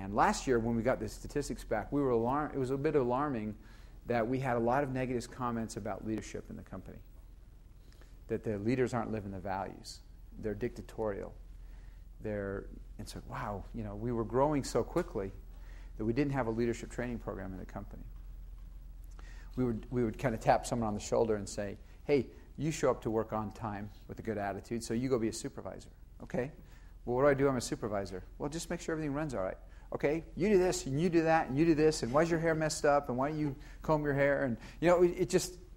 And last year, when we got the statistics back, we were alarmed. It was a bit alarming that we had a lot of negative comments about leadership in the company. That the leaders aren't living the values. They're dictatorial. And so, wow, we were growing so quickly that we didn't have a leadership training program in the company. We would kind of tap someone on the shoulder and say, hey, you show up to work on time with a good attitude, so you go be a supervisor. Okay? Well, what do? I'm a supervisor. Well, just make sure everything runs all right. Okay? You do this, and you do that, and you do this, and why's your hair messed up, and why don't you comb your hair? And,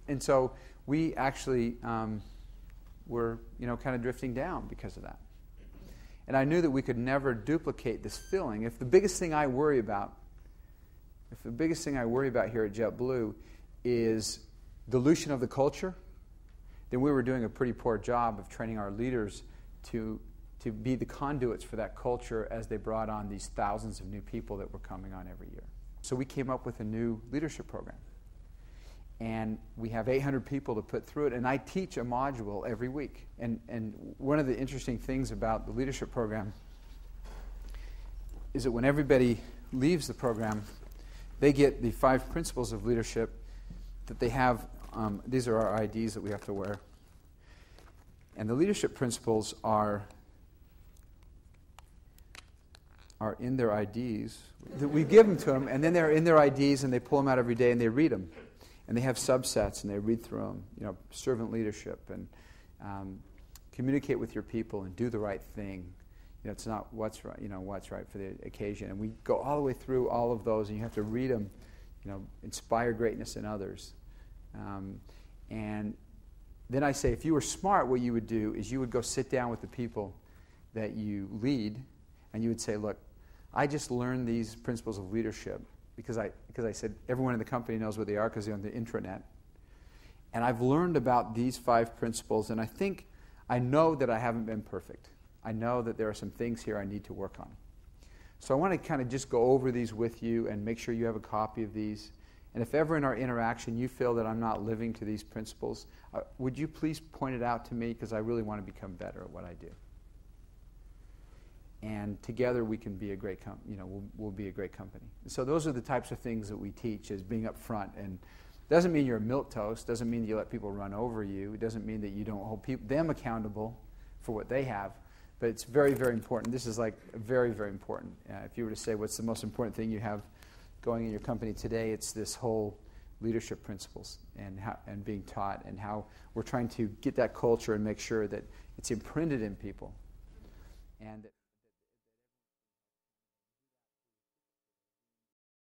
and so we actually were, kind of drifting down because of that. And I knew that we could never duplicate this feeling. If the biggest thing I worry about here at JetBlue is dilution of the culture, then we were doing a pretty poor job of training our leaders to be the conduits for that culture as they brought on these thousands of new people that were coming on every year. So we came up with a new leadership program. And we have 800 people to put through it, and I teach a module every week. And one of the interesting things about the leadership program is that when everybody leaves the program, they get the 5 principles of leadership that they have. These are our IDs that we have to wear. And the leadership principles are in their IDs. We give them to them, and then they're in their IDs, and they pull them out every day, and they read them. And they have subsets, and they read through them. Servant leadership, and communicate with your people, and do the right thing. It's not what's right, what's right for the occasion. And we go all the way through all of those, and you have to read them. Inspire greatness in others. And then I say, if you were smart, what you would do is you would go sit down with the people that you lead, and you would say, look, I just learned these principles of leadership because I said everyone in the company knows what they are because they're on the intranet. And I've learned about these 5 principles, and I know that I haven't been perfect. I know that there are some things here I need to work on. So I want to kind of just go over these with you and make sure you have a copy of these. And if ever in our interaction you feel that I'm not living to these principles, would you please point it out to me, because I really want to become better at what I do. And together we can be a great we'll be a great company. So those are the types of things that we teach, is being up front. And doesn't mean you're a milquetoast, doesn't mean you let people run over you, it doesn't mean that you don't hold them accountable for what they have, but it's very, very important. This is very, very important. If you were to say what's the most important thing you have going in your company today, it's this whole leadership principles and being taught, and how we're trying to get that culture and make sure that it's imprinted in people. And